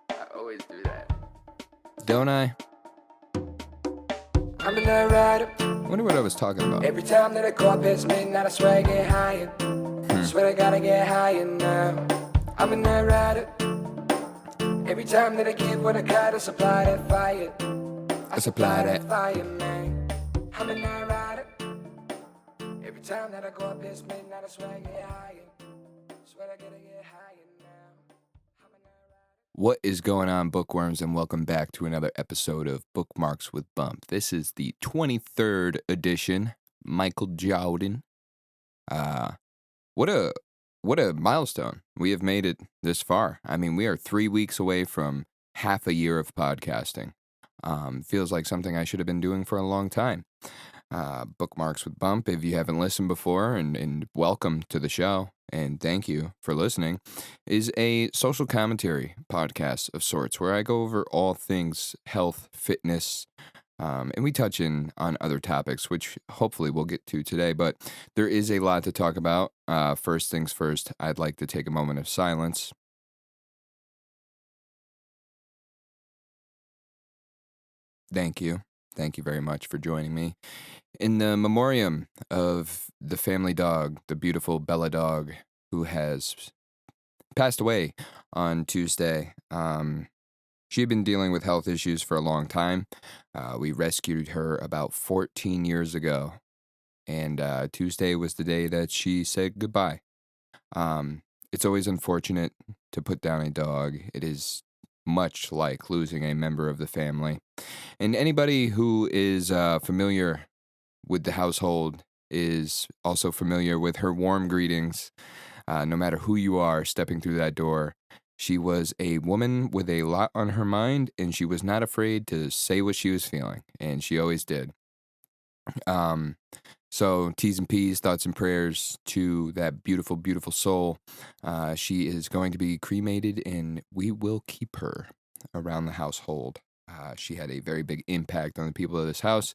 I always do that. Don't I? I'm a night rider. Wonder what I was talking about. Every time that I go up past midnight, I swear I get higher. Swear I gotta get higher now. I'm a night rider. Every time that I give what I got, I supply that fire. I supply that fire, man. I'm a night rider. Every time that I go up past midnight, I swear I get higher. Swear I gotta get higher now. I'm a night rider. What is going on, bookworms, and welcome back to another episode of Bookmarks with Bump. This is the 23rd edition. Michael Jordan. What a milestone. We have made it this far. I mean, we are 3 weeks away from half a year of podcasting. Feels like something I should have been doing for a long time. Bookmarks with Bump, if you haven't listened before, and welcome to the show, and thank you for listening, is a social commentary podcast of sorts where I go over all things health, fitness, and we touch in on other topics, which hopefully we'll get to today, but there is a lot to talk about. First things first, I'd like to take a moment of silence. Thank you. Thank you very much for joining me. In the memoriam of the family dog, the beautiful Bella dog, who has passed away on Tuesday. She had been dealing with health issues for a long time. We rescued her about 14 years ago, and Tuesday was the day that she said goodbye. It's always unfortunate to put down a dog. It is much like losing a member of the family. And anybody who is familiar with the household is also familiar with her warm greetings. No matter who you are stepping through that door, she was a woman with a lot on her mind, and she was not afraid to say what she was feeling, and she always did. So T's and P's, thoughts and prayers to that beautiful, beautiful soul. She is going to be cremated, and we will keep her around the household. She had a very big impact on the people of this house.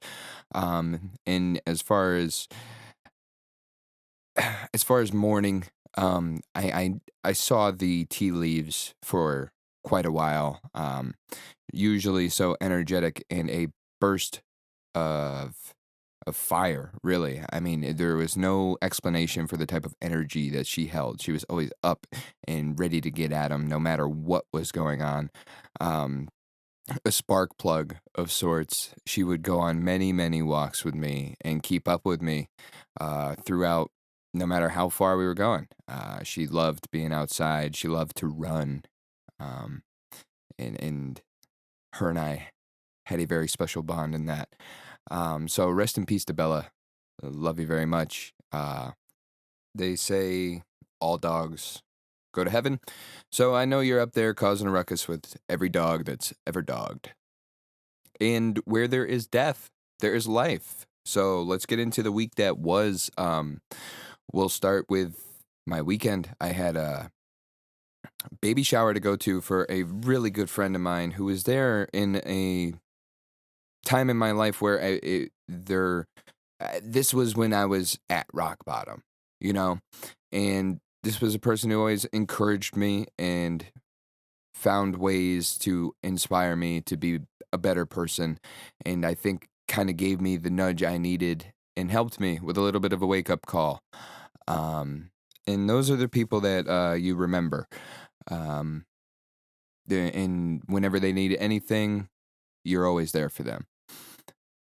And as far as mourning, I saw the tea leaves for quite a while. Usually so energetic, and a burst of fire, really. I mean, there was no explanation for the type of energy that she held. She was always up and ready to get at him, no matter what was going on. A spark plug of sorts. She would go on many, many walks with me and keep up with me throughout, no matter how far we were going. She loved being outside. She loved to run. And her and I had a very special bond in that. So rest in peace to Bella. Love you very much. They say all dogs go to heaven. So I know you're up there causing a ruckus with every dog that's ever dogged. And where there is death, there is life. So let's get into the week that was. We'll start with my weekend. I had a baby shower to go to for a really good friend of mine who was there in a time in my life where this was when I was at rock bottom, and this was a person who always encouraged me and found ways to inspire me to be a better person, and I think kind of gave me the nudge I needed and helped me with a little bit of a wake-up call. And those are the people that you remember. And whenever they need anything, you're always there for them.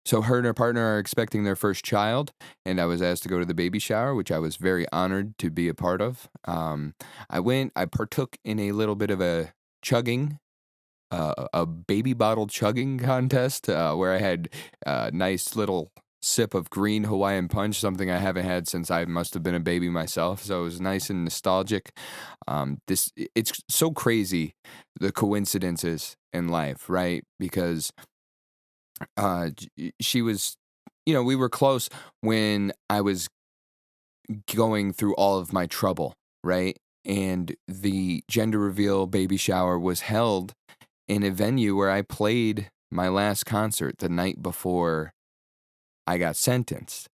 So her and her partner are expecting their first child, and I was asked to go to the baby shower, which I was very honored to be a part of. I partook in a little bit of a baby bottle chugging contest, where I had a nice little sip of green Hawaiian punch, something I haven't had since I must have been a baby myself. So it was nice and nostalgic. It's so crazy, the coincidences in life, right? Because she was, we were close when I was going through all of my trouble, right? And the gender reveal baby shower was held in a venue where I played my last concert the night before I got sentenced.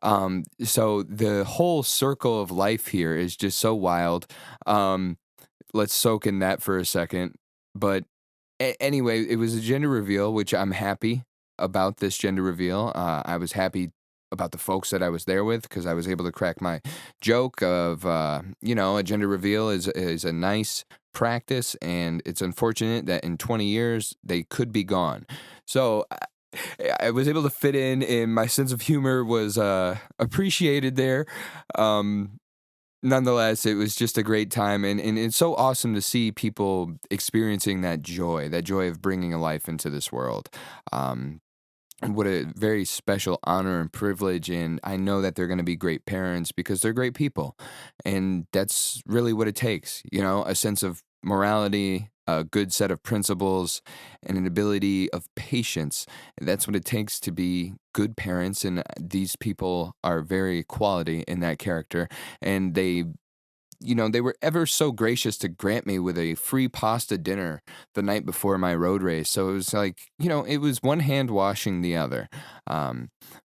So the whole circle of life here is just so wild. Let's soak in that for a second. But anyway, it was a gender reveal, which I'm happy about this gender reveal. I was happy about the folks that I was there with because I was able to crack my joke of, a gender reveal is a nice practice, and it's unfortunate that in 20 years they could be gone. So I was able to fit in, and my sense of humor was appreciated there. Um, Nonetheless, it was just a great time, and it's so awesome to see people experiencing that joy of bringing a life into this world. Um, and what a very special honor and privilege, and I know that they're going to be great parents because they're great people, and that's really what it takes, a sense of morality, a good set of principles, and an ability of patience. That's what it takes to be good parents, and these people are very quality in that character, and they were ever so gracious to grant me with a free pasta dinner the night before my road race. So it was like, it was one hand washing the other.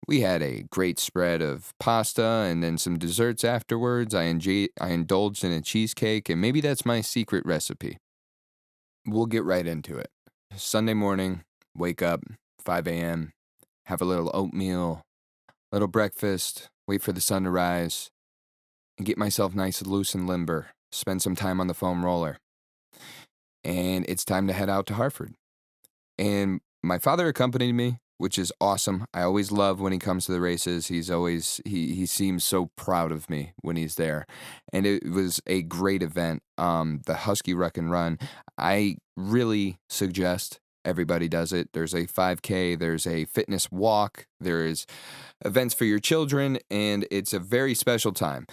We had a great spread of pasta and then some desserts afterwards. I indulged in a cheesecake, and maybe that's my secret recipe. We'll get right into it. Sunday morning, wake up, 5 a.m., have a little oatmeal, little breakfast, wait for the sun to rise, and get myself nice, loose, and limber. Spend some time on the foam roller. And it's time to head out to Hartford. And my father accompanied me, which is awesome. I always love when he comes to the races. He seems so proud of me when he's there. And it was a great event. The Husky Ruck and Run. I really suggest everybody does it. There's a 5K, there's a fitness walk, there's events for your children, and it's a very special time.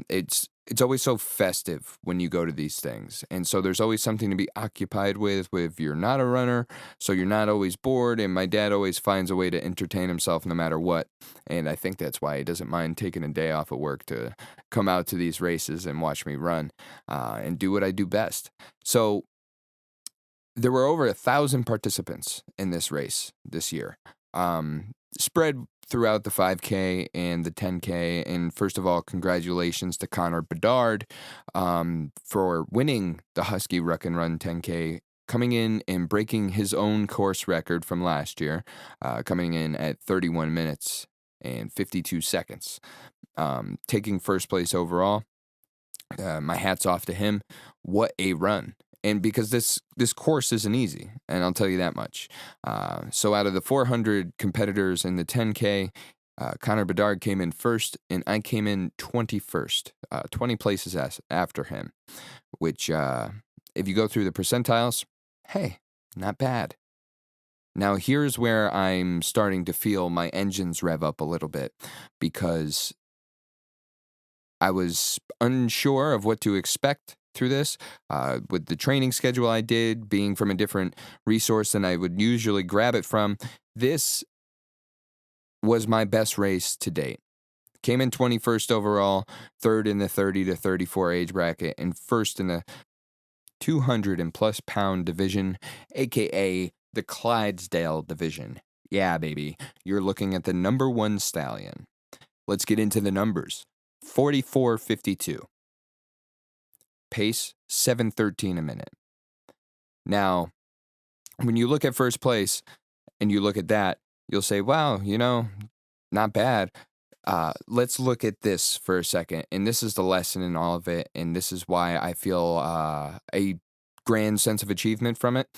It's always so festive when you go to these things, and so there's always something to be occupied with if you're not a runner, so you're not always bored, and my dad always finds a way to entertain himself no matter what, and I think that's why he doesn't mind taking a day off of work to come out to these races and watch me run, and do what I do best. So there were over 1,000 participants in this race this year, spread throughout the 5K and the 10K. And first of all, congratulations to Connor Bedard for winning the Husky Ruck and Run 10K, coming in and breaking his own course record from last year, coming in at 31 minutes and 52 seconds, taking first place overall. My hat's off to him. What a run. And because this course isn't easy, and I'll tell you that much. So out of the 400 competitors in the 10K, Connor Bedard came in first, and I came in 21st, 20 places after him, which, if you go through the percentiles, hey, not bad. Now, here's where I'm starting to feel my engines rev up a little bit, because I was unsure of what to expect through this, with the training schedule I did, being from a different resource than I would usually grab it from. This was my best race to date. Came in 21st overall, third in the 30 to 34 age bracket, and first in the 200 and plus pound division, aka the Clydesdale division. Yeah, baby, you're looking at the number one stallion. Let's get into the numbers. 44.52. Pace, 7:13 a minute. Now, when you look at first place and you look at that, you'll say, wow, not bad. Let's look at this for a second. And this is the lesson in all of it. And this is why I feel a grand sense of achievement from it.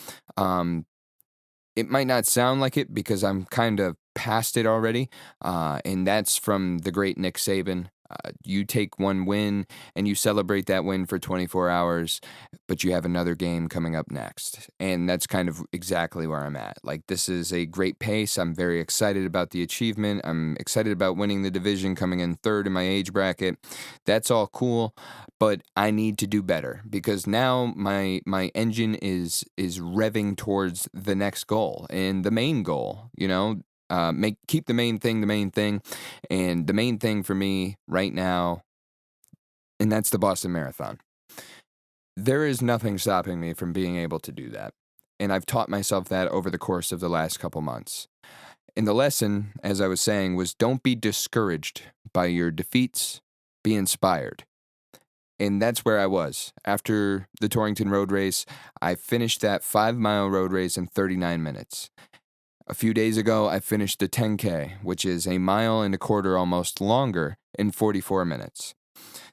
It might not sound like it because I'm kind of past it already. And that's from the great Nick Saban. You take one win and you celebrate that win for 24 hours, but you have another game coming up next. And that's kind of exactly where I'm at. Like, this is a great pace. I'm very excited about the achievement. I'm excited about winning the division, coming in third in my age bracket. That's all cool, but I need to do better because now my engine is revving towards the next goal and the main goal, keep the main thing. And the main thing for me right now, and that's the Boston Marathon. There is nothing stopping me from being able to do that. And I've taught myself that over the course of the last couple months. And the lesson, as I was saying, was don't be discouraged by your defeats. Be inspired. And that's where I was. After the Torrington Road Race, I finished that 5-mile road race in 39 minutes. A few days ago, I finished the 10K, which is a mile and a quarter almost longer, in 44 minutes.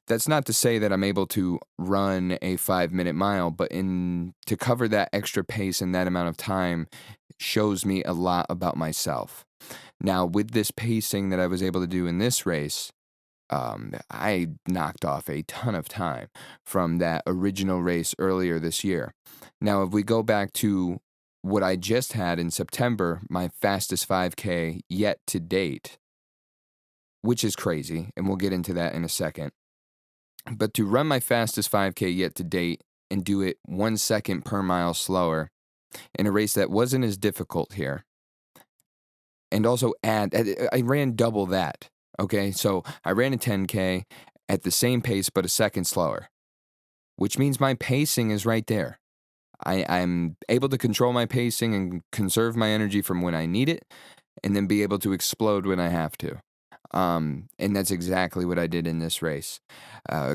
That's not to say that I'm able to run a 5-minute mile, but to cover that extra pace in that amount of time shows me a lot about myself. Now, with this pacing that I was able to do in this race, I knocked off a ton of time from that original race earlier this year. Now, if we go back to what I just had in September, my fastest 5K yet to date, which is crazy, and we'll get into that in a second. But to run my fastest 5K yet to date and do it 1 second per mile slower in a race that wasn't as difficult here, and also I ran double that. Okay, so I ran a 10K at the same pace, but a second slower, which means my pacing is right there. I'm able to control my pacing and conserve my energy from when I need it, and then be able to explode when I have to. And that's exactly what I did in this race.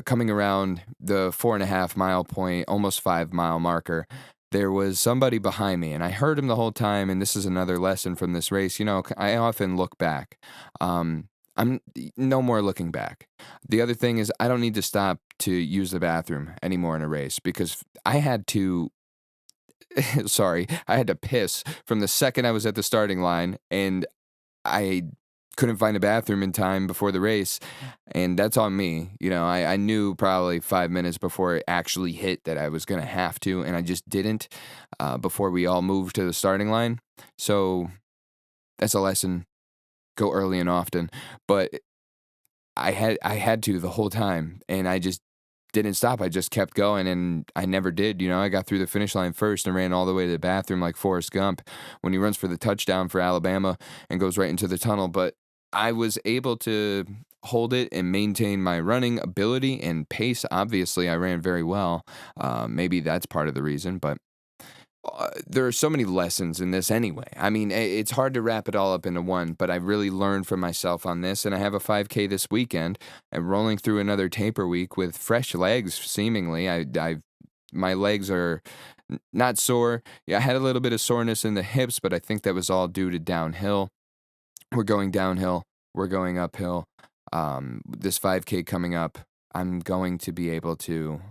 Coming around the 4.5 mile point, almost 5 mile marker, there was somebody behind me, and I heard him the whole time. And this is another lesson from this race. I often look back. I'm no more looking back. The other thing is I don't need to stop to use the bathroom anymore in a race, because I had to I had to piss from the second I was at the starting line, and I couldn't find a bathroom in time before the race, and that's on me. I knew probably 5 minutes before it actually hit that I was going to have to, and I just didn't before we all moved to the starting line. So that's a lesson. Go early and often. But I had to the whole time, and I just didn't stop. I just kept going, and I never did. I got through the finish line first and ran all the way to the bathroom like Forrest Gump when he runs for the touchdown for Alabama and goes right into the tunnel. But I was able to hold it and maintain my running ability and pace. Obviously, I ran very well. Maybe that's part of the reason, but there are so many lessons in this anyway. I mean, it's hard to wrap it all up into one, but I really learned from myself on this, and I have a 5K this weekend. I'm rolling through another taper week with fresh legs, seemingly. My legs are not sore. Yeah, I had a little bit of soreness in the hips, but I think that was all due to downhill. We're going downhill. We're going uphill. This 5K coming up, I'm going to be able to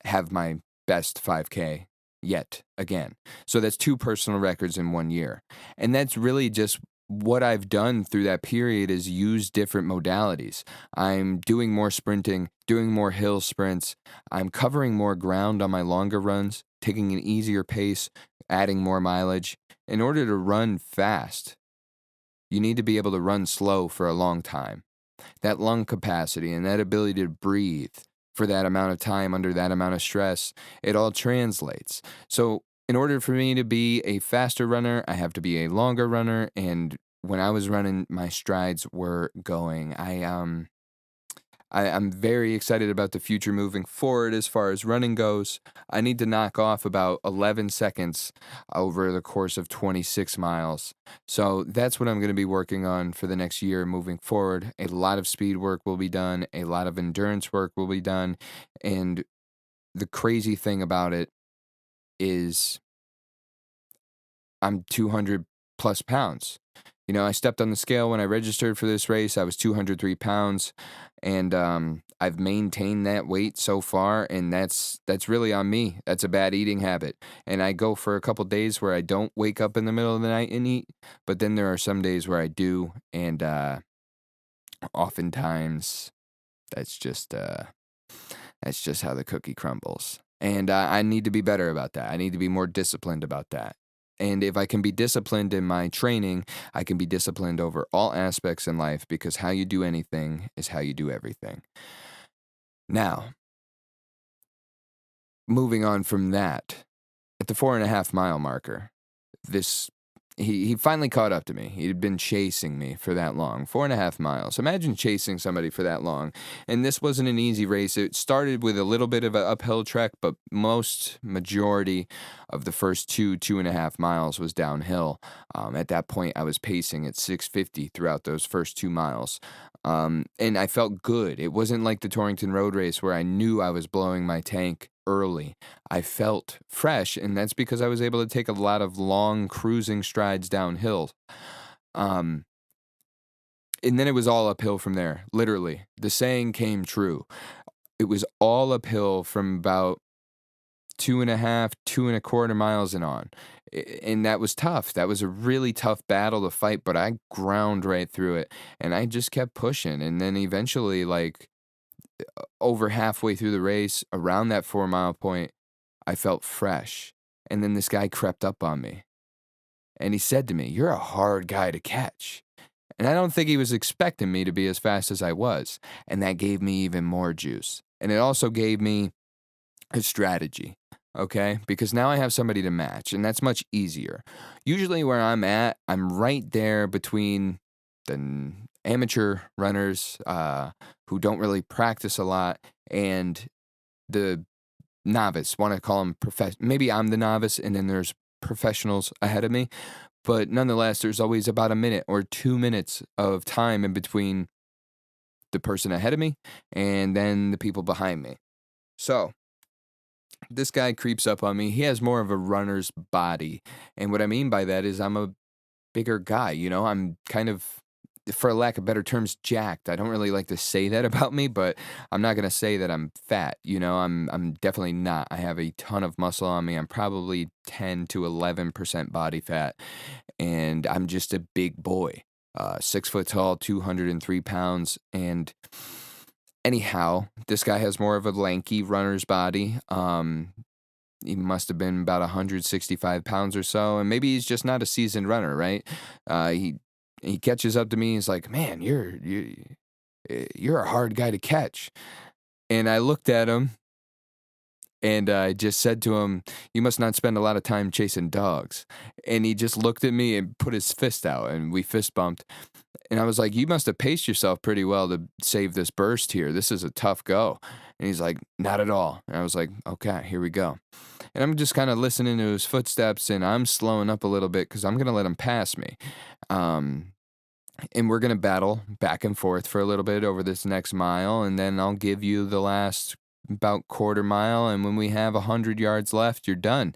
have my best 5K yet again. So that's 2 personal records in 1 year. And that's really just what I've done through that period, is use different modalities. I'm doing more sprinting, doing more hill sprints. I'm covering more ground on my longer runs, taking an easier pace, adding more mileage. In order to run fast, you need to be able to run slow for a long time. That lung capacity and that ability to breathe for that amount of time under that amount of stress, it all translates. So in order for me to be a faster runner, I have to be a longer runner. And when I was running, my strides were going. I'm very excited about the future moving forward as far as running goes. I need to knock off about 11 seconds over the course of 26 miles. So that's what I'm going to be working on for the next year moving forward. A lot of speed work will be done. A lot of endurance work will be done. And the crazy thing about it is I'm 200 plus pounds. I stepped on the scale when I registered for this race. I was 203 pounds, and I've maintained that weight so far, and that's really on me. That's a bad eating habit, and I go for a couple days where I don't wake up in the middle of the night and eat, but then there are some days where I do, and oftentimes that's just how the cookie crumbles. And I need to be better about that. I need to be more disciplined about that. And if I can be disciplined in my training, I can be disciplined over all aspects in life, because how you do anything is how you do everything. Now, moving on from that, at the 4.5 mile marker, this he finally caught up to me. He'd been chasing me for that long, 4.5 miles. Imagine chasing somebody for that long. And this wasn't an easy race. It started with a little bit of an uphill trek, but majority of the first 2.5 miles was downhill. At that point, I was pacing at 6:50 throughout those first 2 miles. And I felt good. It wasn't like the Torrington Road Race where I knew I was blowing my tank early. I felt fresh, and that's because I was able to take a lot of long cruising strides downhill. Um, and then it was all uphill from there, literally. The saying came true. It was all uphill from about 2.5, 2.25 miles and on. And that was tough. That was a really tough battle to fight, but I ground right through it, and I just kept pushing. And then eventually, like, over halfway through the race, around that 4 mile point, I felt fresh. And then this guy crept up on me. And he said to me, "You're a hard guy to catch." And I don't think he was expecting me to be as fast as I was. And that gave me even more juice. And it also gave me a strategy, okay? Because now I have somebody to match, and that's much easier. Usually where I'm at, I'm right there between the amateur runners who don't really practice a lot and the novice. Want to call them maybe I'm the novice and then there's professionals ahead of me, but nonetheless there's always about a minute or 2 minutes of time in between the person ahead of me and then the people behind me. So this guy creeps up on me. He has more of a runner's body, and what I mean by that is I'm a bigger guy. I'm kind of, for lack of better terms, jacked. I don't really like to say that about me, but I'm not going to say that I'm fat. I'm definitely not. I have a ton of muscle on me. I'm probably 10 to 11% body fat, and I'm just a big boy. 6 foot tall, 203 pounds, and anyhow, this guy has more of a lanky runner's body. He must have been about 165 pounds or so, and maybe he's just not a seasoned runner, right? He catches up to me. He's like, "Man, you're a hard guy to catch." And I looked at him, and I just said to him, "You must not spend a lot of time chasing dogs." And he just looked at me and put his fist out, and we fist bumped. And I was like, "You must have paced yourself pretty well to save this burst here. This is a tough go." And he's like, "Not at all." And I was like, "Okay, here we go." And I'm just kind of listening to his footsteps, and I'm slowing up a little bit because I'm going to let him pass me. And we're going to battle back and forth for a little bit over this next mile, and then I'll give you the last about 1/4 mile, and when we have 100 yards left, you're done.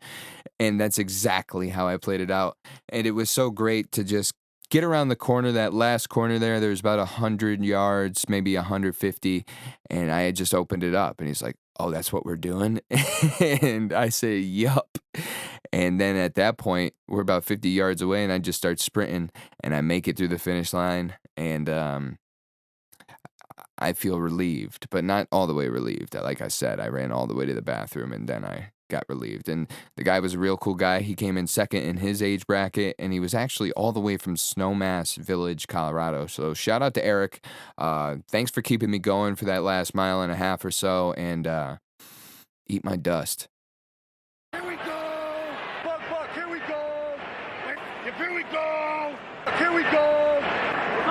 And that's exactly how I played it out. And it was so great to just get around the corner, that last corner there's about 100 yards, maybe 150, and I had just opened it up, and he's like, "Oh, that's what we're doing?" And I say, "Yup." And then at that point, we're about 50 yards away, and I just start sprinting, and I make it through the finish line, and I feel relieved, but not all the way relieved. Like I said, I ran all the way to the bathroom, and then I got relieved. And the guy was a real cool guy. He came in second in his age bracket, and he was actually all the way from Snowmass Village, Colorado. So shout out to Eric. Thanks for keeping me going for that last 1.5 miles or so, and eat my dust. Here we go! Buck, here we go! Here we go! Here we go!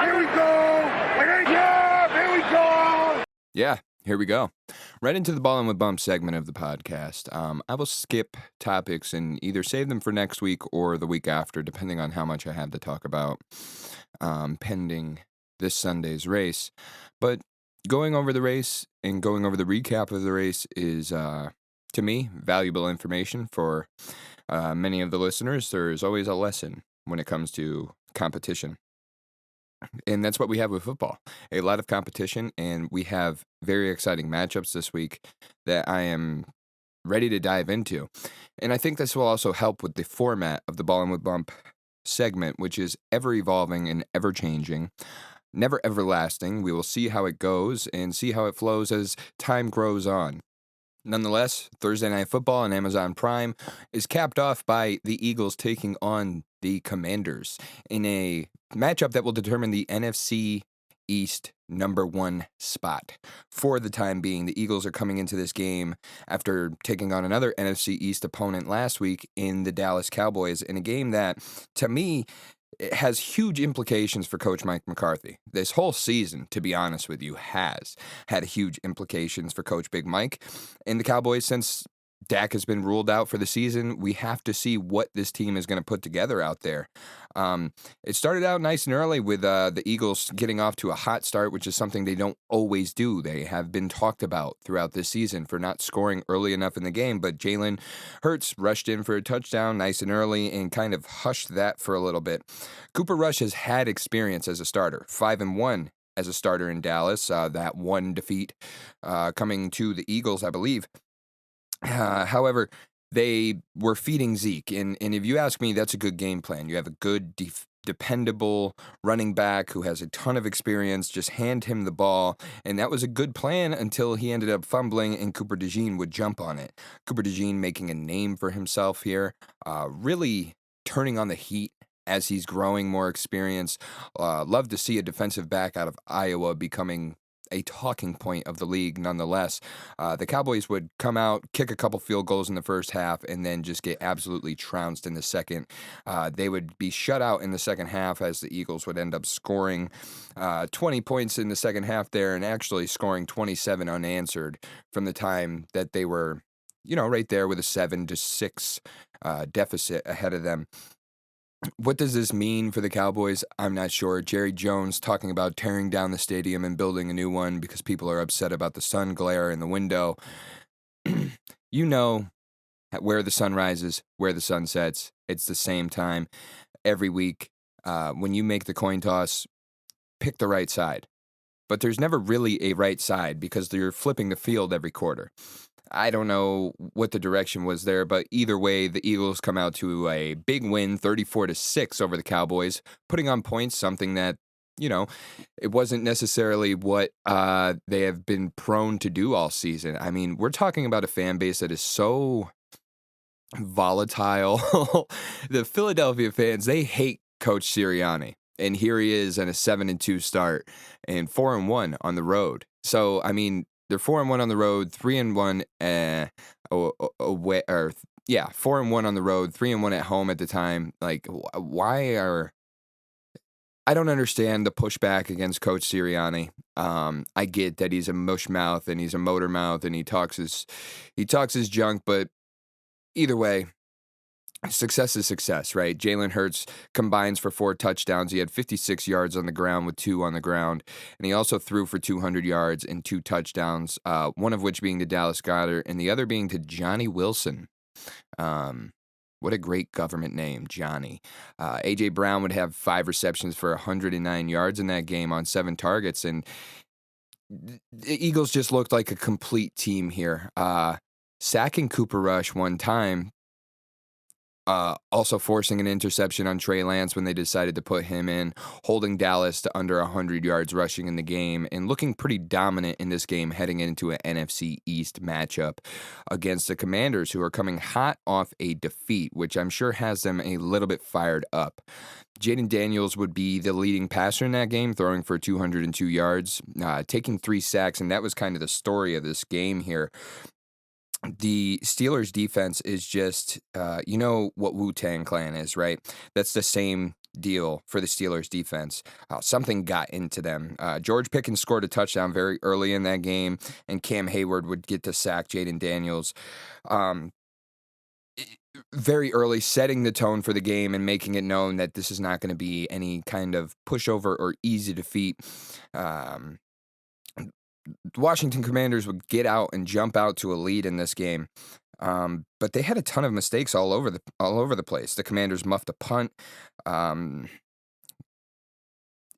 Here we go! Yeah, here we go! Yeah, here we go. Right into the Ballin' with Bump segment of the podcast. I will skip topics and either save them for next week or the week after, depending on how much I have to talk about pending this Sunday's race. But going over the race and going over the recap of the race is, to me, valuable information for many of the listeners. There's always a lesson when it comes to competition. And that's what we have with football. A lot of competition, and we have very exciting matchups this week that I am ready to dive into. And I think this will also help with the format of the Ballin' with Bump segment, which is ever evolving and ever changing, never everlasting. We will see how it goes and see how it flows as time grows on. Nonetheless, Thursday Night Football on Amazon Prime is capped off by the Eagles taking on the Commanders in a matchup that will determine the NFC East #1 spot. For the time being, the Eagles are coming into this game after taking on another NFC East opponent last week in the Dallas Cowboys, in a game that, to me, it has huge implications for Coach Mike McCarthy. This whole season, to be honest with you, has had huge implications for Coach Big Mike. And the Cowboys, since Dak has been ruled out for the season, we have to see what this team is going to put together out there. It started out nice and early with the Eagles getting off to a hot start, which is something they don't always do. They have been talked about throughout this season for not scoring early enough in the game, but Jalen Hurts rushed in for a touchdown nice and early and kind of hushed that for a little bit. Cooper Rush has had experience as a starter, 5-1 as a starter in Dallas, that one defeat coming to the Eagles, I believe. However, they were feeding Zeke, and if you ask me, that's a good game plan. You have a good, dependable running back who has a ton of experience. Just hand him the ball, and that was a good plan until he ended up fumbling, and Cooper DeJean would jump on it. Cooper DeJean making a name for himself here, really turning on the heat as he's growing more experience. Love to see a defensive back out of Iowa becoming a talking point of the league nonetheless. The Cowboys would come out, kick a couple field goals in the first half, and then just get absolutely trounced in the second. They would be shut out in the second half as the Eagles would end up scoring 20 points in the second half there, and actually scoring 27 unanswered from the time that they were, right there with a 7-6 deficit ahead of them. What does this mean for the Cowboys? I'm not sure. Jerry Jones talking about tearing down the stadium and building a new one because people are upset about the sun glare in the window. You know where the sun rises, where the sun sets. It's the same time every week. When you make the coin toss, pick the right side. But there's never really a right side because you're flipping the field every quarter. I don't know what the direction was there, but either way, the Eagles come out to a big win, 34-6 over the Cowboys, putting on points, something that, it wasn't necessarily what they have been prone to do all season. I mean, we're talking about a fan base that is so volatile. The Philadelphia fans, they hate Coach Sirianni. And here he is in a 7-2 start and 4-1 on the road. So, I mean, they're 4-1 on the road, 3-1 away, 4-1 on the road, 3-1 at home at the time. Like, I don't understand the pushback against Coach Sirianni. I get that he's a mush mouth and he's a motor mouth and he talks his junk, but either way, success is success, right? Jalen Hurts combines for 4 touchdowns. He had 56 yards on the ground with 2 on the ground. And he also threw for 200 yards and 2 touchdowns, one of which being to Dallas Goedert and the other being to Johnny Wilson. What a great government name, Johnny. A.J. Brown would have 5 receptions for 109 yards in that game on 7 targets. And the Eagles just looked like a complete team here. Sacking Cooper Rush one time, also forcing an interception on Trey Lance when they decided to put him in, holding Dallas to under 100 yards rushing in the game, and looking pretty dominant in this game heading into an NFC East matchup against the Commanders, who are coming hot off a defeat, which I'm sure has them a little bit fired up. Jaden Daniels would be the leading passer in that game, throwing for 202 yards, taking 3 sacks, and that was kind of the story of this game here. The Steelers defense is just, you know what Wu-Tang Clan is, right? That's the same deal for the Steelers defense. Something got into them. George Pickens scored a touchdown very early in that game, and Cam Hayward would get to sack Jaden Daniels very early, setting the tone for the game and making it known that this is not going to be any kind of pushover or easy defeat. The Washington Commanders would get out and jump out to a lead in this game, but they had a ton of mistakes all over the place. The Commanders muffed a punt, and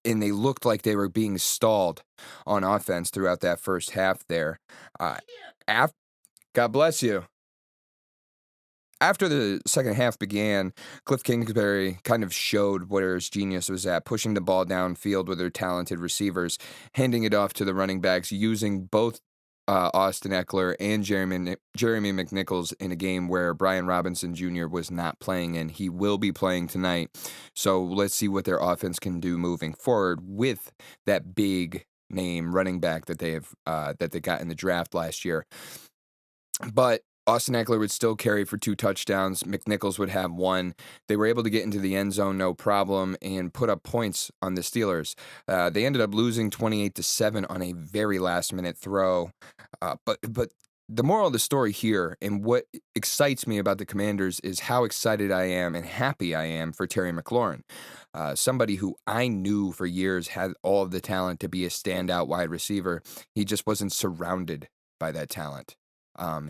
they looked like they were being stalled on offense throughout that first half there. God bless you. After the second half began, Cliff Kingsbury kind of showed where his genius was at, pushing the ball downfield with their talented receivers, handing it off to the running backs, using both Austin Eckler and Jeremy McNichols in a game where Brian Robinson Jr. was not playing, and he will be playing tonight. So let's see what their offense can do moving forward with that big name running back that they got in the draft last year. But Austin Eckler would still carry for 2 touchdowns. McNichols would have 1. They were able to get into the end zone no problem and put up points on the Steelers. They ended up losing 28-7 on a very last-minute throw. But the moral of the story here, and what excites me about the Commanders, is how excited I am and happy I am for Terry McLaurin. Somebody who I knew for years had all of the talent to be a standout wide receiver. He just wasn't surrounded by that talent.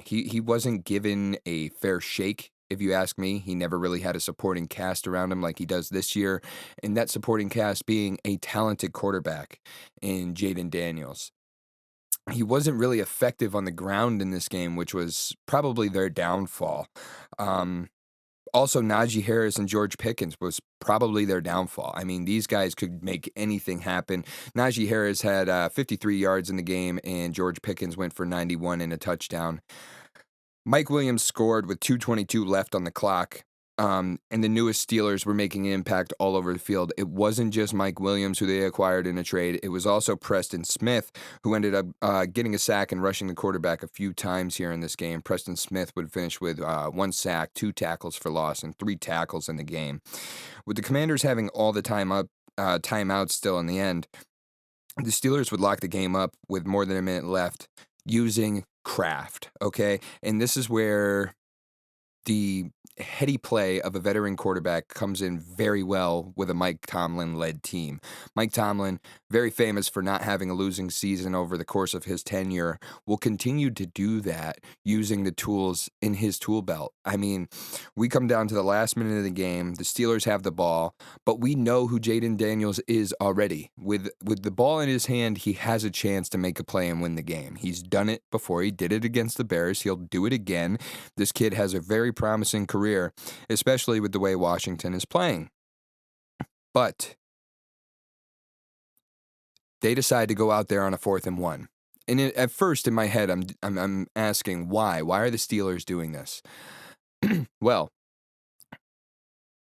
He wasn't given a fair shake, if you ask me. He never really had a supporting cast around him like he does this year, and that supporting cast being a talented quarterback in Jayden Daniels. He wasn't really effective on the ground in this game, which was probably their downfall. Also, Najee Harris and George Pickens was probably their downfall. I mean, these guys could make anything happen. Najee Harris had 53 yards in the game, and George Pickens went for 91 and a touchdown. Mike Williams scored with 2:22 left on the clock, and the newest Steelers were making an impact all over the field. It wasn't just Mike Williams, who they acquired in a trade. It was also Preston Smith, who ended up getting a sack and rushing the quarterback a few times here in this game. Preston Smith would finish with 1 sack, 2 tackles for loss, and 3 tackles in the game. With the Commanders having all the timeouts still in the end, the Steelers would lock the game up with more than a minute left using craft, okay? And this is where the heady play of a veteran quarterback comes in very well with a Mike Tomlin-led team. Mike Tomlin, very famous for not having a losing season over the course of his tenure, will continue to do that using the tools in his tool belt. I mean, we come down to the last minute of the game, the Steelers have the ball, but we know who Jayden Daniels is already. With the ball in his hand, he has a chance to make a play and win the game. He's done it before. He did it against the Bears. He'll do it again. This kid has a very promising career, especially with the way Washington is playing. But they decide to go out there on a 4th and 1. And at first in my head, I'm asking why? Why are the Steelers doing this? Well,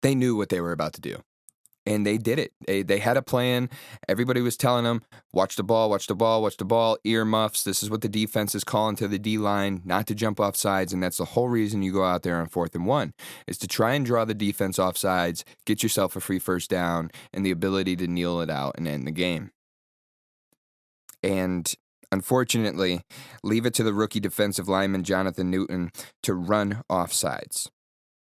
they knew what they were about to do. And they did it. They had a plan. Everybody was telling them, watch the ball, watch the ball, watch the ball, earmuffs. This is what the defense is calling to the D-line, not to jump off sides. And that's the whole reason you go out there on 4th and 1, is to try and draw the defense off sides, get yourself a free first down, and the ability to kneel it out and end the game. And unfortunately, leave it to the rookie defensive lineman Jonathan Newton to run off sides.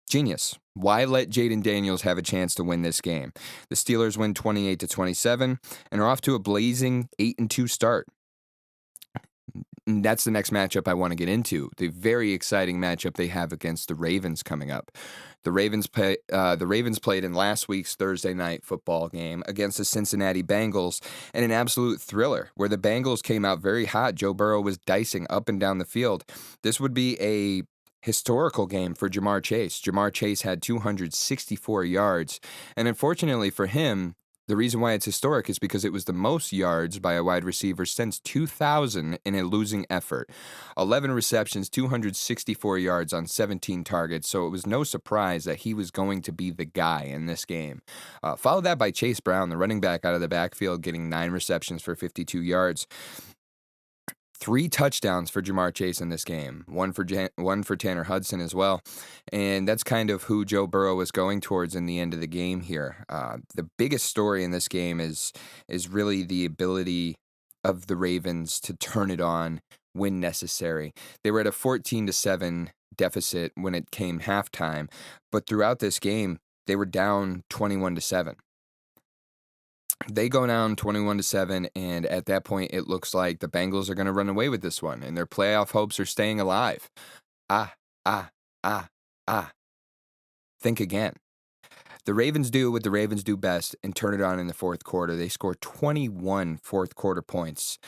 Genius. Why let Jayden Daniels have a chance to win this game? The Steelers win 28-27 and are off to a blazing 8-2 start. And that's the next matchup I want to get into. The very exciting matchup they have against the Ravens coming up. The Ravens played in last week's Thursday night football game against the Cincinnati Bengals in an absolute thriller where the Bengals came out very hot. Joe Burrow was dicing up and down the field. This would be a historical game for Jamar Chase. Jamar Chase had 264 yards, and unfortunately for him, the reason why it's historic is because it was the most yards by a wide receiver since 2000 in a losing effort. 11 receptions, 264 yards on 17 targets, so it was no surprise that he was going to be the guy in this game. Followed that by Chase Brown, the running back out of the backfield, getting 9 receptions for 52 yards. 3 touchdowns for Jamar Chase in this game, one for Tanner Hudson as well, and that's kind of who Joe Burrow was going towards in the end of the game here. The biggest story in this game is really the ability of the Ravens to turn it on when necessary. They were at a 14-7 deficit when it came halftime, but throughout this game, they were down 21-7. They go down 21-7, and at that point, it looks like the Bengals are going to run away with this one, and their playoff hopes are staying alive. Think again. The Ravens do what the Ravens do best and turn it on in the fourth quarter. They score 21 fourth quarter points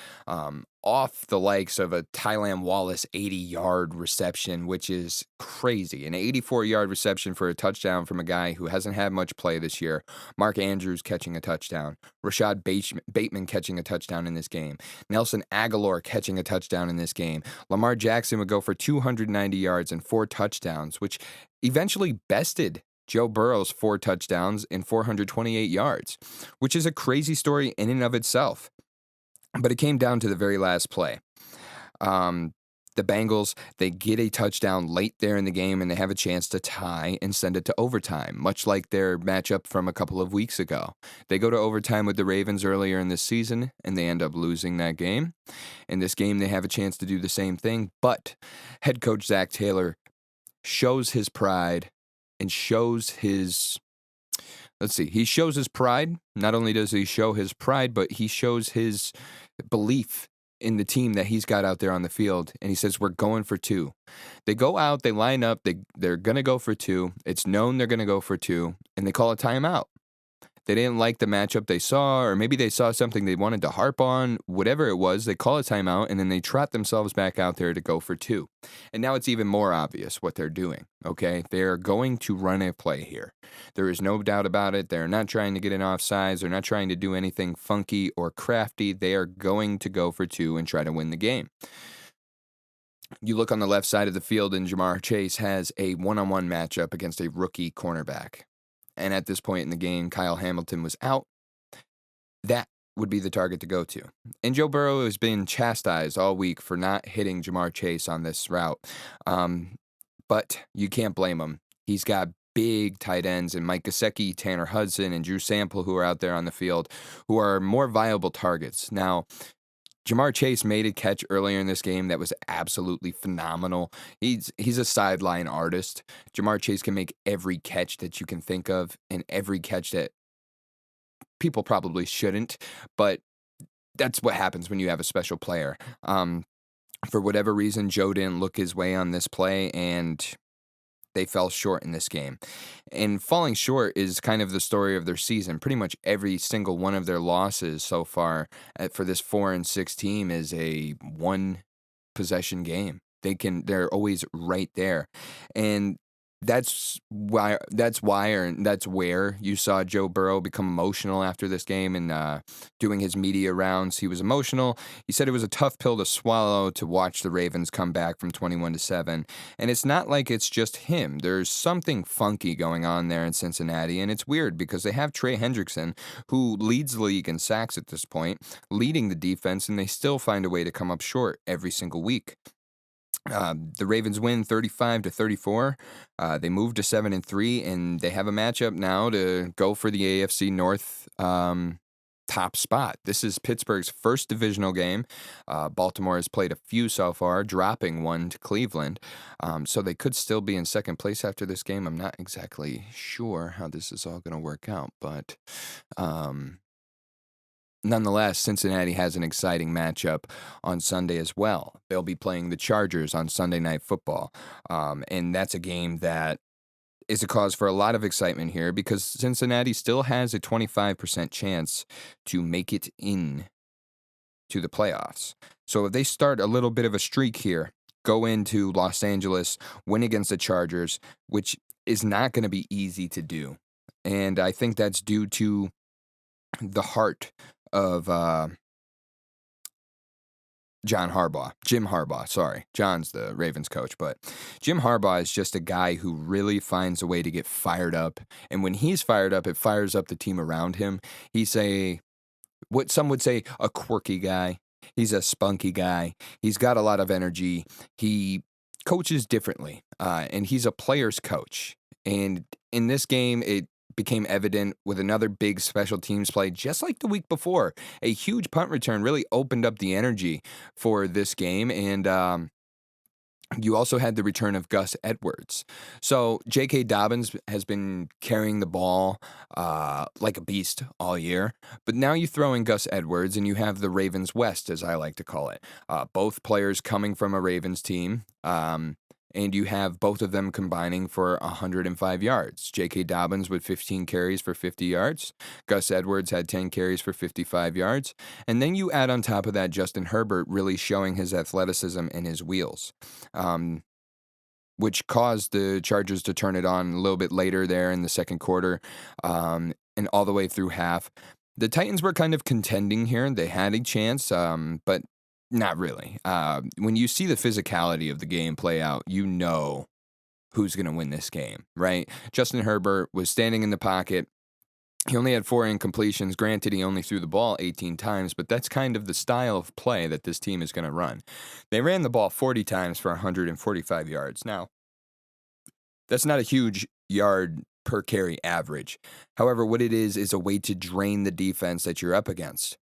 off the likes of a Tylan Wallace 80-yard reception, which is crazy. An 84-yard reception for a touchdown from a guy who hasn't had much play this year. Mark Andrews catching a touchdown. Rashad Bateman catching a touchdown in this game. Nelson Aguilar catching a touchdown in this game. Lamar Jackson would go for 290 yards and 4 touchdowns, which eventually bested Joe Burrow's 4 touchdowns and 428 yards, which is a crazy story in and of itself. But it came down to the very last play. The Bengals, they get a touchdown late there in the game, and they have a chance to tie and send it to overtime, much like their matchup from a couple of weeks ago. They go to overtime with the Ravens earlier in this season, and they end up losing that game. In this game, they have a chance to do the same thing, but head coach Zach Taylor shows his pride and shows his... he shows his pride. Not only does he show his pride, but he shows his belief in the team that he's got out there on the field. And he says, we're going for 2. They go out, they line up, they're going to go for 2. It's known they're going to go for 2, and they call a timeout. They didn't like the matchup they saw, or maybe they saw something they wanted to harp on, whatever it was. They call a timeout, and then they trot themselves back out there to go for 2. And now it's even more obvious what they're doing, okay? They're going to run a play here. There is no doubt about it. They're not trying to get an offsides. They're not trying to do anything funky or crafty. They are going to go for 2 and try to win the game. You look on the left side of the field, and Ja'Marr Chase has a one-on-one matchup against a rookie cornerback. And at this point in the game, Kyle Hamilton was out. That would be the target to go to. And Joe Burrow has been chastised all week for not hitting Ja'Marr Chase on this route. But you can't blame him. He's got big tight ends and Mike Gesicki, Tanner Hudson, and Drew Sample who are out there on the field who are more viable targets. Now, Ja'Marr Chase made a catch earlier in this game that was absolutely phenomenal. He's a sideline artist. Ja'Marr Chase can make every catch that you can think of, and every catch that people probably shouldn't, but that's what happens when you have a special player. For whatever reason, Joe didn't look his way on this play, and they fell short in this game. And falling short is kind of the story of their season. Pretty much every single one of their losses so far for this 4-6 team is a 1-possession game. They're always right there. And that's where you saw Joe Burrow become emotional after this game and doing his media rounds. He was emotional. He said it was a tough pill to swallow to watch the Ravens come back from 21-7. And it's not like it's just him. There's something funky going on there in Cincinnati, and it's weird because they have Trey Hendrickson, who leads the league in sacks at this point, leading the defense, and they still find a way to come up short every single week. The Ravens win 35-34. They move to 7-3, and they have a matchup now to go for the AFC North top spot. This is Pittsburgh's first divisional game. Baltimore has played a few so far, dropping one to Cleveland. So they could still be in second place after this game. I'm not exactly sure how this is all going to work out, but nonetheless, Cincinnati has an exciting matchup on Sunday as well. They'll be playing the Chargers on Sunday Night Football, and that's a game that is a cause for a lot of excitement here because Cincinnati still has a 25% chance to make it in to the playoffs. So if they start a little bit of a streak here, go into Los Angeles, win against the Chargers, which is not going to be easy to do. And I think that's due to the heart of Jim Harbaugh, sorry. John's the Ravens coach, but Jim Harbaugh is just a guy who really finds a way to get fired up. And when he's fired up, it fires up the team around him. He's what some would say a quirky guy. He's a spunky guy. He's got a lot of energy. He coaches differently, and he's a player's coach. And in this game, it became evident with another big special teams play, just like the week before. A huge punt return really opened up the energy for this game, and you also had the return of Gus Edwards. So J.K. Dobbins has been carrying the ball like a beast all year, but now you throw in Gus Edwards, and you have the Ravens West, as I like to call it. Both players coming from a Ravens team, and you have both of them combining for 105 yards. J.K. Dobbins with 15 carries for 50 yards. Gus Edwards had 10 carries for 55 yards. And then you add on top of that Justin Herbert really showing his athleticism and his wheels, which caused the Chargers to turn it on a little bit later there in the second quarter, and all the way through half. The Titans were kind of contending here. They had a chance, but not really. When you see the physicality of the game play out, you know who's going to win this game, right? Justin Herbert was standing in the pocket. He only had 4 incompletions. Granted, he only threw the ball 18 times, but that's kind of the style of play that this team is going to run. They ran the ball 40 times for 145 yards. Now, that's not a huge yard per carry average. However, what it is a way to drain the defense that you're up against.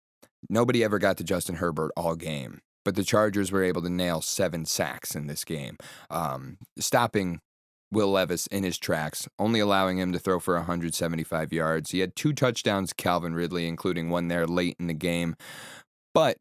Nobody ever got to Justin Herbert all game, but the Chargers were able to nail 7 sacks in this game, stopping Will Levis in his tracks, only allowing him to throw for 175 yards. He had 2 touchdowns, Calvin Ridley, including one there late in the game. But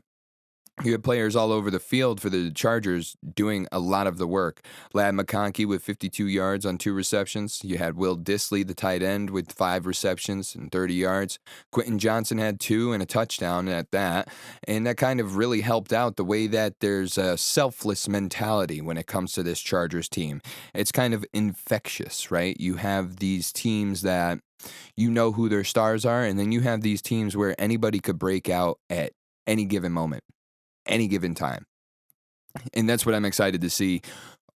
you had players all over the field for the Chargers doing a lot of the work. Ladd McConkey with 52 yards on 2 receptions. You had Will Dissly, the tight end, with 5 receptions and 30 yards. Quentin Johnson had 2 and a touchdown at that. And that kind of really helped out the way that there's a selfless mentality when it comes to this Chargers team. It's kind of infectious, right? You have these teams that you know who their stars are, and then you have these teams where anybody could break out at any given moment, any given time. And that's what I'm excited to see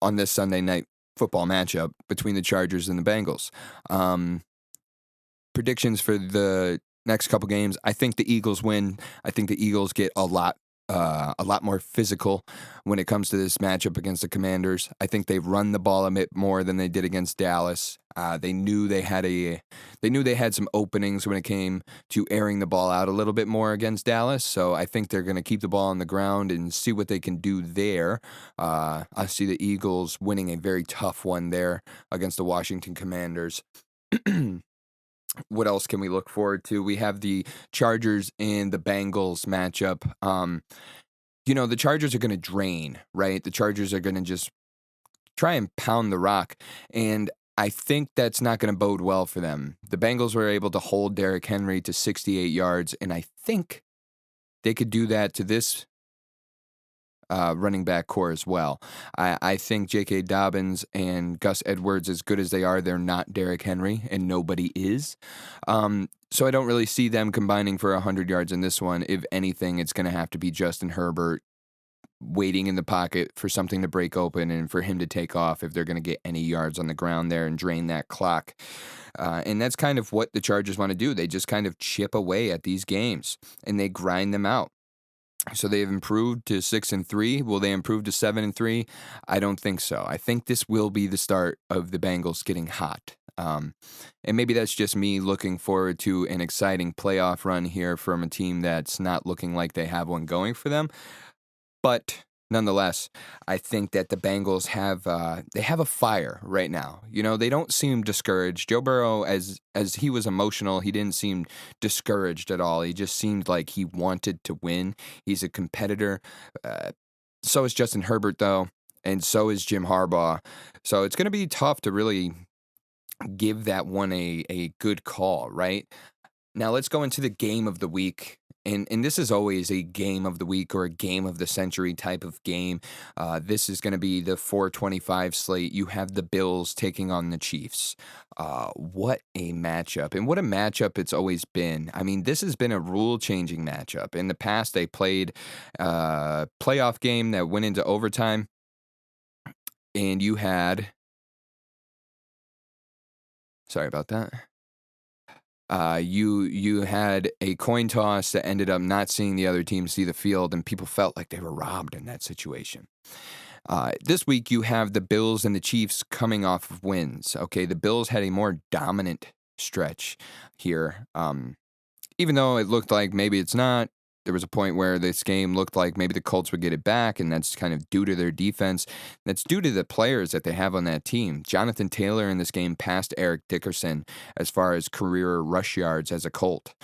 on this Sunday night football matchup between the Chargers and the Bengals. Predictions for the next couple games. I think the Eagles win. I think the Eagles get a lot more physical when it comes to this matchup against the Commanders. I think they run the ball a bit more than they did against Dallas. They knew they had some openings when it came to airing the ball out a little bit more against Dallas. So I think they're going to keep the ball on the ground and see what they can do there. I see the Eagles winning a very tough one there against the Washington Commanders. What else can we look forward to? We have the Chargers and the Bengals matchup. The Chargers are going to drain, right? The Chargers are going to just try and pound the rock. And I think that's not going to bode well for them. The Bengals were able to hold Derrick Henry to 68 yards, and I think they could do that to this running back core as well. I think J.K. Dobbins and Gus Edwards, as good as they are, they're not Derrick Henry, and nobody is. So I don't really see them combining for 100 yards in this one. If anything, it's going to have to be Justin Herbert waiting in the pocket for something to break open and for him to take off if they're going to get any yards on the ground there and drain that clock. And that's kind of what the Chargers want to do. They just kind of chip away at these games, and they grind them out. So they've improved to 6-3. Will they improve to 7-3? I don't think so. I think this will be the start of the Bengals getting hot. And maybe that's just me looking forward to an exciting playoff run here from a team that's not looking like they have one going for them. But nonetheless, I think that the Bengals have a fire right now. They don't seem discouraged. Joe Burrow, as he was emotional, he didn't seem discouraged at all. He just seemed like he wanted to win. He's a competitor. So is Justin Herbert, though, and so is Jim Harbaugh. So it's going to be tough to really give that one a good call, right? Now let's go into the game of the week. And this is always a game of the week or a game of the century type of game. This is going to be the 4:25 slate. You have the Bills taking on the Chiefs. What a matchup. And what a matchup it's always been. I mean, this has been a rule-changing matchup. In the past, they played a playoff game that went into overtime. And you had... Sorry about that. You had a coin toss that ended up not seeing the other team see the field, and people felt like they were robbed in that situation. This week, you have the Bills and the Chiefs coming off of wins. Okay, the Bills had a more dominant stretch here. Even though it looked like maybe it's not, there was a point where this game looked like maybe the Colts would get it back, and that's kind of due to their defense. That's due to the players that they have on that team. Jonathan Taylor in this game passed Eric Dickerson as far as career rush yards as a Colt.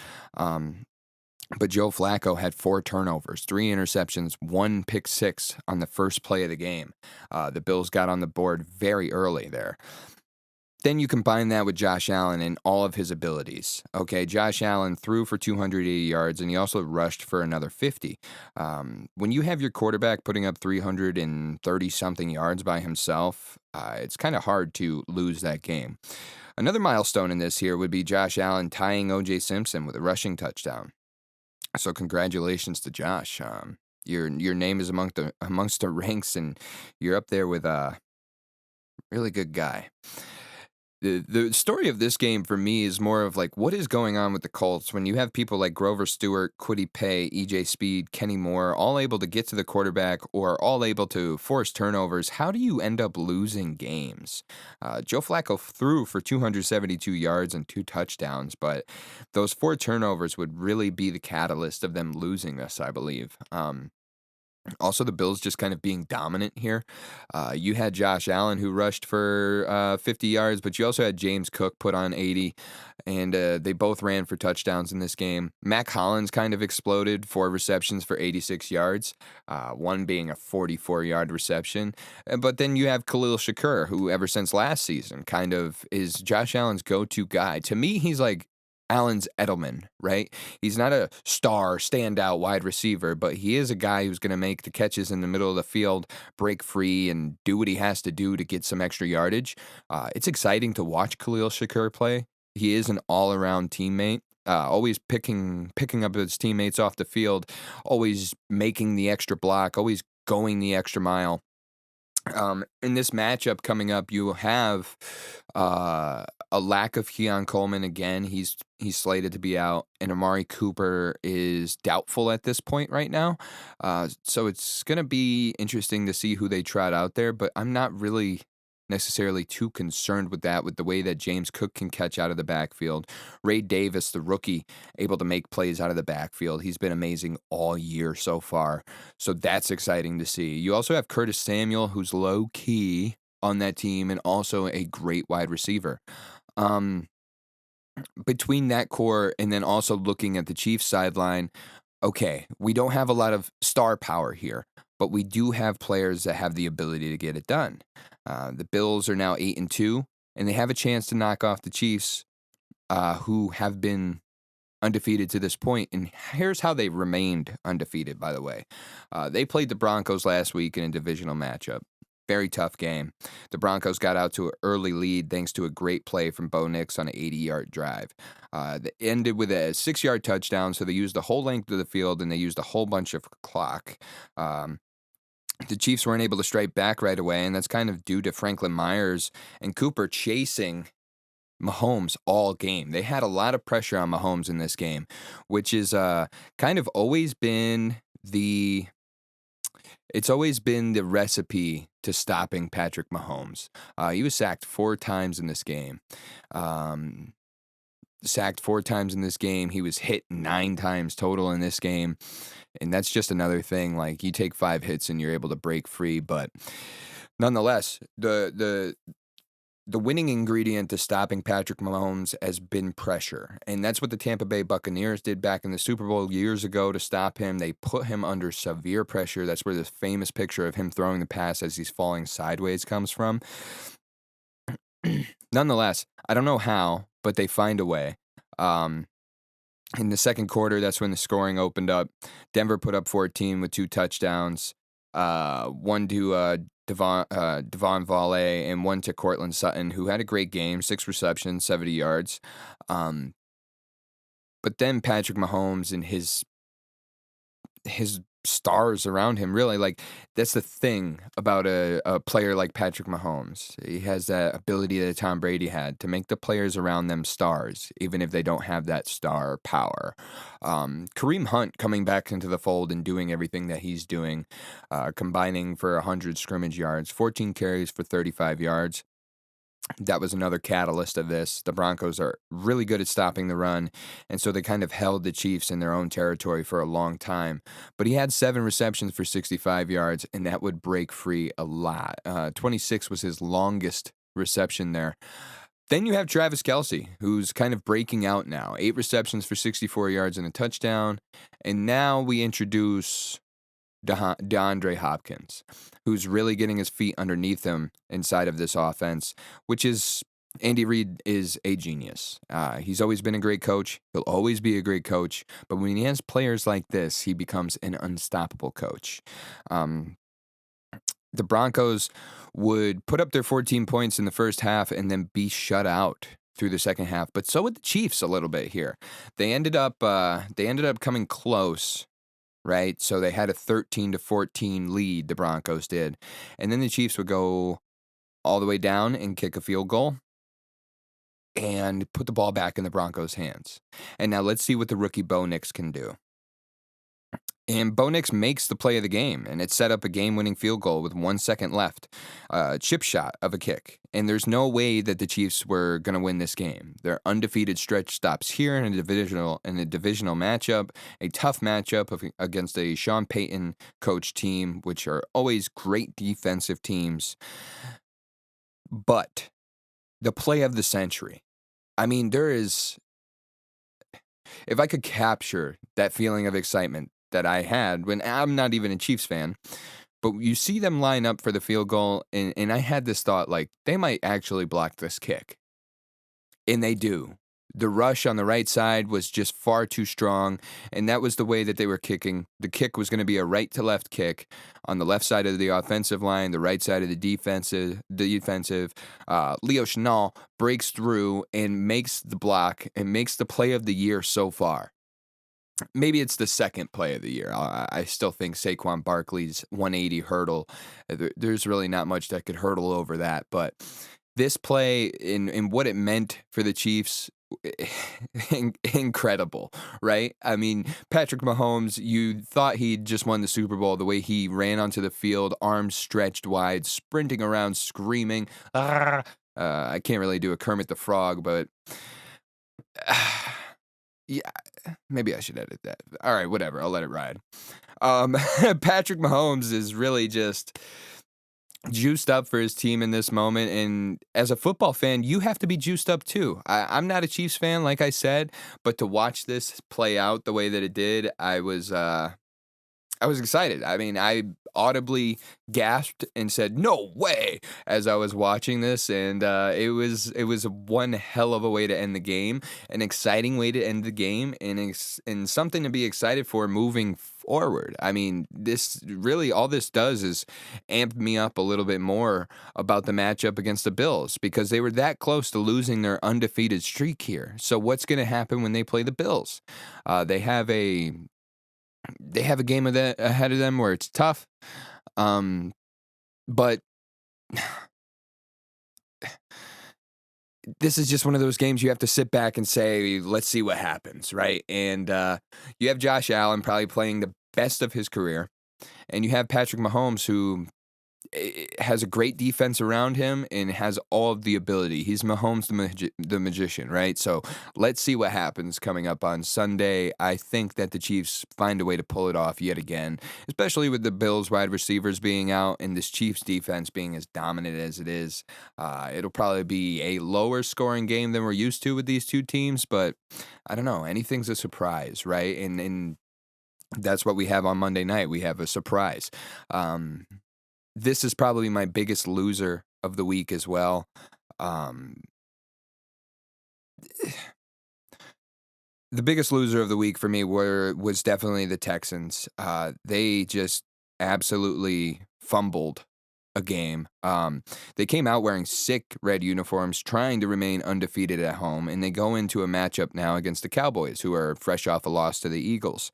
But Joe Flacco had 4 turnovers, 3 interceptions, 1 pick six on the first play of the game. The Bills got on the board very early there. Then you combine that with Josh Allen and all of his abilities. Okay, Josh Allen threw for 280 yards, and he also rushed for another 50. When you have your quarterback putting up 330-something yards by himself, it's kind of hard to lose that game. Another milestone in this here would be Josh Allen tying O.J. Simpson with a rushing touchdown. So congratulations to Josh. Your name is amongst the ranks, and you're up there with a really good guy. The story of this game for me is more of like what is going on with the Colts when you have people like Grover Stewart, Kwity Paye, E.J. Speed, Kenny Moore, all able to get to the quarterback or all able to force turnovers. How do you end up losing games? Joe Flacco threw for 272 yards and 2 touchdowns, but those 4 turnovers would really be the catalyst of them losing this, I believe. Also, the Bills just kind of being dominant here. You had Josh Allen who rushed for 50 yards, but you also had James Cook put on 80, and they both ran for touchdowns in this game. Mac Hollins kind of exploded, 4 receptions for 86 yards, one being a 44-yard reception. But then you have Khalil Shakur, who ever since last season kind of is Josh Allen's go-to guy. To me, he's like Allen's Edelman, right? He's not a star, standout wide receiver, but he is a guy who's going to make the catches in the middle of the field, break free, and do what he has to do to get some extra yardage. It's exciting to watch Khalil Shakur play. He is an all-around teammate. Always picking up his teammates off the field, always making the extra block, always going the extra mile. In this matchup coming up, you have a lack of Keon Coleman again. He's slated to be out, and Amari Cooper is doubtful at this point right now. So it's going to be interesting to see who they trot out there, but I'm not really necessarily too concerned with that, with the way that James Cook can catch out of the backfield. Ray Davis, the rookie, able to make plays out of the backfield. He's been amazing all year so far. So that's exciting to see. You also have Curtis Samuel, who's low-key on that team and also a great wide receiver. Between that core and then also looking at the Chiefs sideline, okay, we don't have a lot of star power here, but we do have players that have the ability to get it done. The Bills are now 8-2, and they have a chance to knock off the Chiefs, who have been undefeated to this point. And here's how they remained undefeated, by the way. They played the Broncos last week in a divisional matchup. Very tough game. The Broncos got out to an early lead thanks to a great play from Bo Nix on an 80-yard drive. They ended with a 6-yard touchdown, so they used the whole length of the field, and they used a whole bunch of clock. The Chiefs weren't able to strike back right away, and that's kind of due to Franklin Myers and Cooper chasing Mahomes all game. They had a lot of pressure on Mahomes in this game, which is kind of always been it's always been the recipe to stopping Patrick Mahomes. He was sacked 4 times in this game. He was hit 9 times total in this game. And that's just another thing. Like, you take 5 hits and you're able to break free. But nonetheless, the winning ingredient to stopping Patrick Mahomes has been pressure. And that's what the Tampa Bay Buccaneers did back in the Super Bowl years ago to stop him. They put him under severe pressure. That's where the famous picture of him throwing the pass as he's falling sideways comes from. Nonetheless, I don't know how, but they find a way. In the second quarter, that's when the scoring opened up. Denver put up 14 with 2 touchdowns, one to Devon Valle and one to Cortland Sutton, who had a great game, 6 receptions, 70 yards. But then Patrick Mahomes and his stars around him, really, like, that's the thing about a player like Patrick Mahomes. He has that ability that Tom Brady had to make the players around them stars, even if they don't have that star power. Kareem Hunt coming back into the fold and doing everything that he's doing, combining for 100 scrimmage yards, 14 carries for 35 yards. That was another catalyst of this. The Broncos are really good at stopping the run, and so they kind of held the Chiefs in their own territory for a long time. But he had 7 receptions for 65 yards, and that would break free a lot. 26 was his longest reception there. Then you have Travis Kelce, who's kind of breaking out now. 8 receptions for 64 yards and a touchdown. And now we introduce DeAndre Hopkins, who's really getting his feet underneath him inside of this offense, which is Andy Reid is a genius. He's always been a great coach. He'll always be a great coach. But when he has players like this, he becomes an unstoppable coach. The Broncos would put up their 14 points in the first half and then be shut out through the second half. But so would the Chiefs a little bit here. They ended up coming close, right? So they had a 13-14 lead, the Broncos did. And then the Chiefs would go all the way down and kick a field goal and put the ball back in the Broncos' hands. And now let's see what the rookie Bo Nix can do. And Bo Nix makes the play of the game, and it set up a game-winning field goal with 1 second left. Chip shot of a kick. And there's no way that the Chiefs were going to win this game. Their undefeated stretch stops here in a divisional matchup, a tough matchup against a Sean Payton coach team, which are always great defensive teams. But the play of the century. I mean, if I could capture that feeling of excitement that I had when I'm not even a Chiefs fan, but you see them line up for the field goal, and I had this thought, like, they might actually block this kick. And they do. The rush on the right side was just far too strong, and that was the way that they were kicking. The kick was going to be a right-to-left kick on the left side of the offensive line, the right side of the defensive. Leo Chenal breaks through and makes the block and makes the play of the year so far. Maybe it's the second play of the year. I still think Saquon Barkley's 180 hurdle, there's really not much that could hurdle over that. But this play in what it meant for the Chiefs, incredible, right? I mean, Patrick Mahomes, you thought he'd just won the Super Bowl the way he ran onto the field, arms stretched wide, sprinting around, screaming. I can't really do a Kermit the Frog, but... yeah, maybe I should edit that. All right, whatever. I'll let it ride. Patrick Mahomes is really just juiced up for his team in this moment. And as a football fan, you have to be juiced up too. I'm not a Chiefs fan, like I said, but to watch this play out the way that it did, I was excited. I mean, I audibly gasped and said, "No way!" as I was watching this, and it was one hell of a way to end the game, an exciting way to end the game, and something to be excited for moving forward. I mean, this really, all this does is amp me up a little bit more about the matchup against the Bills, because they were that close to losing their undefeated streak here. So what's going to happen when they play the Bills? They have a game ahead of them where it's tough, but this is just one of those games you have to sit back and say, let's see what happens, right? And you have Josh Allen probably playing the best of his career, and you have Patrick Mahomes, who has a great defense around him and has all of the ability. He's Mahomes the magician, right? So let's see what happens coming up on Sunday. I think that the Chiefs find a way to pull it off yet again, especially with the Bills wide receivers being out and this Chiefs defense being as dominant as it is. It'll probably be a lower scoring game than we're used to with these two teams, but I don't know. Anything's a surprise, right? And that's what we have on Monday night. We have a surprise. This is probably my biggest loser of the week as well. The biggest loser of the week for me was definitely the Texans. They just absolutely fumbled a game. They came out wearing sick red uniforms, trying to remain undefeated at home, and they go into a matchup now against the Cowboys, who are fresh off a loss to the Eagles.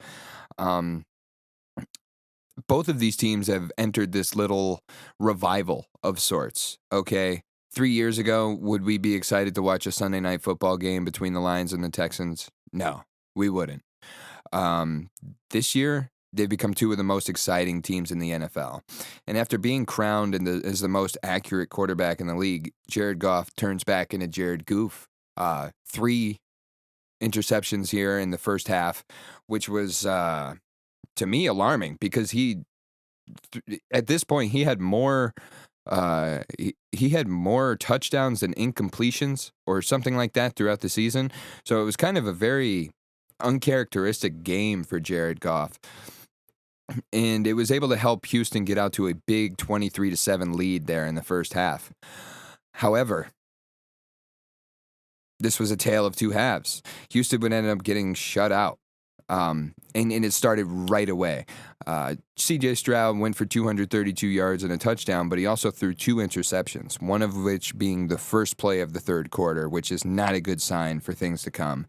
Both of these teams have entered this little revival of sorts, okay? 3 years ago, would we be excited to watch a Sunday night football game between the Lions and the Texans? No, we wouldn't. This year, they've become two of the most exciting teams in the NFL. And after being crowned as the most accurate quarterback in the league, Jared Goff turns back into Jared Goof. 3 interceptions here in the first half, which was... to me, alarming, because at this point, he had more He had more touchdowns than incompletions or something like that throughout the season. So it was kind of a very uncharacteristic game for Jared Goff. And it was able to help Houston get out to a big 23-7 lead there in the first half. However, this was a tale of two halves. Houston would end up getting shut out. And it started right away. C.J. Stroud went for 232 yards and a touchdown, but he also threw 2 interceptions, one of which being the first play of the third quarter, which is not a good sign for things to come.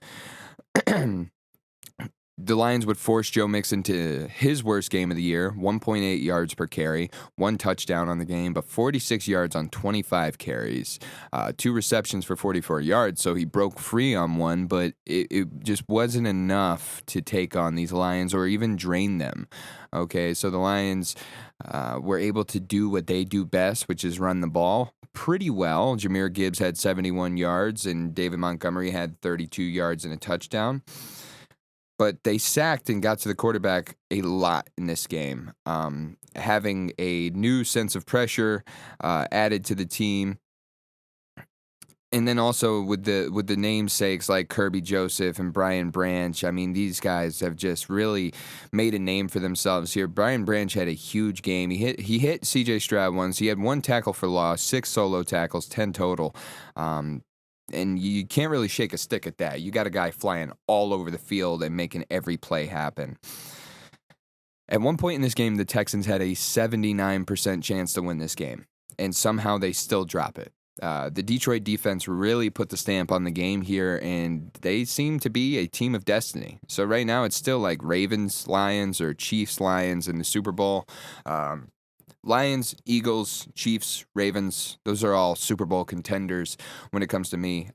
The Lions would force Joe Mixon to his worst game of the year, 1.8 yards per carry, 1 touchdown on the game, but 46 yards on 25 carries, 2 receptions for 44 yards, so he broke free on one, but it just wasn't enough to take on these Lions or even drain them. Okay, so the Lions were able to do what they do best, which is run the ball pretty well. Jahmyr Gibbs had 71 yards, and David Montgomery had 32 yards and a touchdown. But they sacked and got to the quarterback a lot in this game, having a new sense of pressure added to the team. And then also with the namesakes like Kirby Joseph and Brian Branch, I mean, these guys have just really made a name for themselves here. Brian Branch had a huge game. He hit C.J. Stroud once. He had 1 tackle for loss, 6 solo tackles, 10 total. And you can't really shake a stick at that. You got a guy flying all over the field and making every play happen. At one point in this game, the Texans had a 79% chance to win this game, and somehow they still drop it. The Detroit defense really put the stamp on the game here, and they seem to be a team of destiny. So right now it's still like Ravens, Lions, or Chiefs, Lions in the Super Bowl. Lions, Eagles, Chiefs, Ravens, those are all Super Bowl contenders when it comes to me.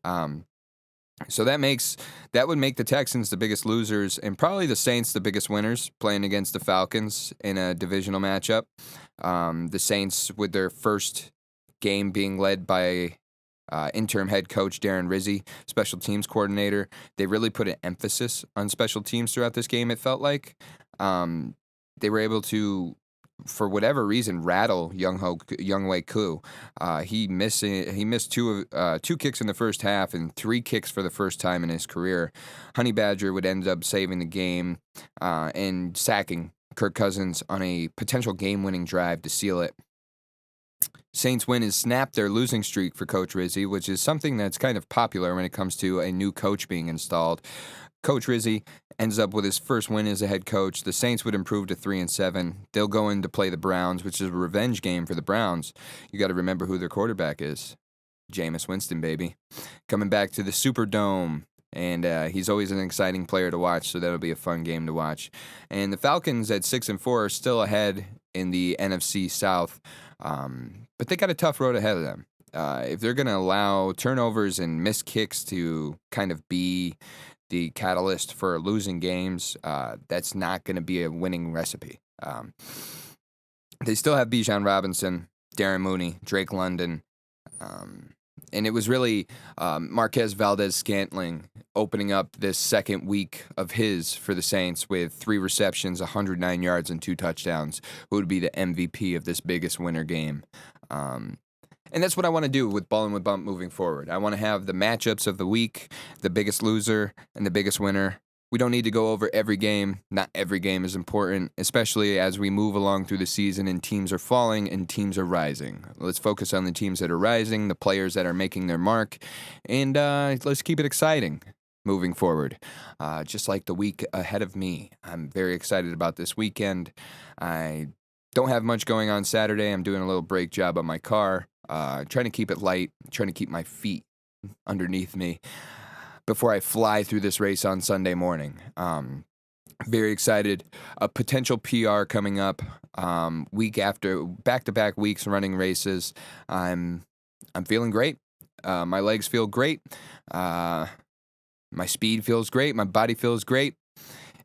So that would make the Texans the biggest losers and probably the Saints the biggest winners playing against the Falcons in a divisional matchup. The Saints, with their first game being led by interim head coach Darren Rizzi, special teams coordinator, they really put an emphasis on special teams throughout this game, it felt like. They were able to, for whatever reason, rattle Younghoe Koo. He missed 2 kicks in the first half and 3 kicks for the first time in his career. Honey Badger would end up saving the game and sacking Kirk Cousins on a potential game-winning drive to seal it. Saints win and snap their losing streak for Coach Rizzi, which is something that's kind of popular when it comes to a new coach being installed. Coach Rizzi ends up with his first win as a head coach. The Saints would improve to 3-7. They'll go in to play the Browns, which is a revenge game for the Browns. You got to remember who their quarterback is. Jameis Winston, baby. Coming back to the Superdome. And he's always an exciting player to watch, so that'll be a fun game to watch. And the Falcons at 6-4 are still ahead in the NFC South, but they got a tough road ahead of them. If they're going to allow turnovers and missed kicks to kind of be the catalyst for losing games, that's not going to be a winning recipe. They still have Bijan Robinson, Darren Mooney, Drake London, and it was really Marquez Valdez-Scantling opening up this second week of his for the Saints with 3 receptions, 109 yards, and 2 touchdowns, who would be the MVP of this biggest winter game. And that's what I want to do with Ballin' with Bump moving forward. I want to have the matchups of the week, the biggest loser, and the biggest winner. We don't need to go over every game. Not every game is important, especially as we move along through the season and teams are falling and teams are rising. Let's focus on the teams that are rising, the players that are making their mark, and let's keep it exciting moving forward. Just like the week ahead of me, I'm very excited about this weekend. I don't have much going on Saturday. I'm doing a little brake job on my car, trying to keep it light, trying to keep my feet underneath me before I fly through this race on Sunday morning. Very excited. A potential PR coming up week after back-to-back weeks running races. I'm feeling great. My legs feel great. My speed feels great. My body feels great.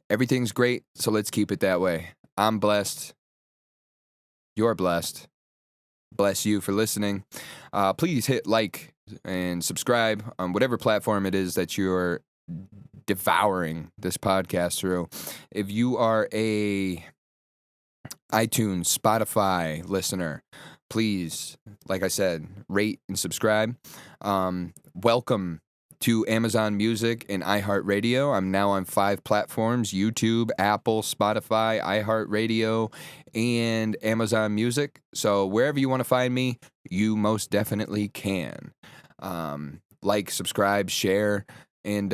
Everything's great, so let's keep it that way. I'm blessed. You're blessed. Bless you for listening. Please hit like and subscribe on whatever platform it is that you're devouring this podcast through. If you are a iTunes, Spotify listener, please, like I said, rate and subscribe. Welcome to Amazon Music and iHeartRadio. I'm now on 5 platforms: YouTube, Apple, Spotify, iHeartRadio, and Amazon Music. So wherever you want to find me, you most definitely can. Like, subscribe, share, and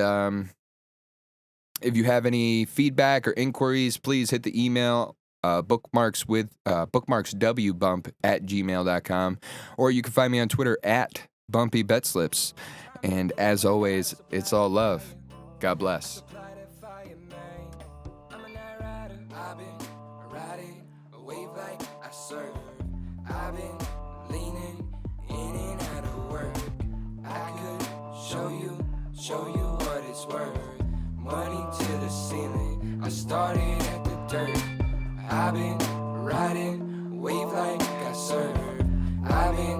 if you have any feedback or inquiries, please hit the email bookmarkswbump at gmail.com, or you can find me on Twitter at Bumpy Betslips. And as always, it's all love. God bless. I've been leaning in and out of work. I could show you what it's worth. Money to the ceiling, I started at the dirt. I've been riding, wave like I surf. I've been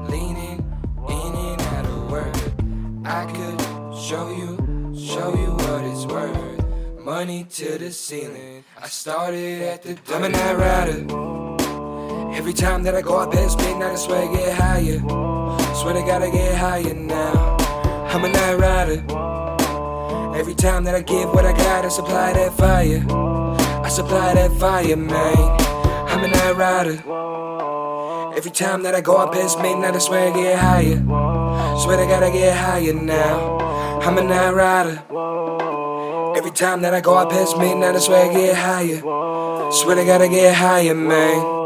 leaning in and out of work. I could show you what it's worth. Money to the ceiling, I started at the dirt. I'm a night rider. Every time that I go up past midnight, I swear I get higher. Swear to God I get higher now. I'm a night rider. Every time that I give what I got, I supply that fire. I supply that fire, man. I'm a night rider. Every time that I go up past midnight, I swear I get higher. Swear to God I get higher now. I'm a night rider. Every time that I go up past midnight, I swear I get higher. Swear to God I get higher, man.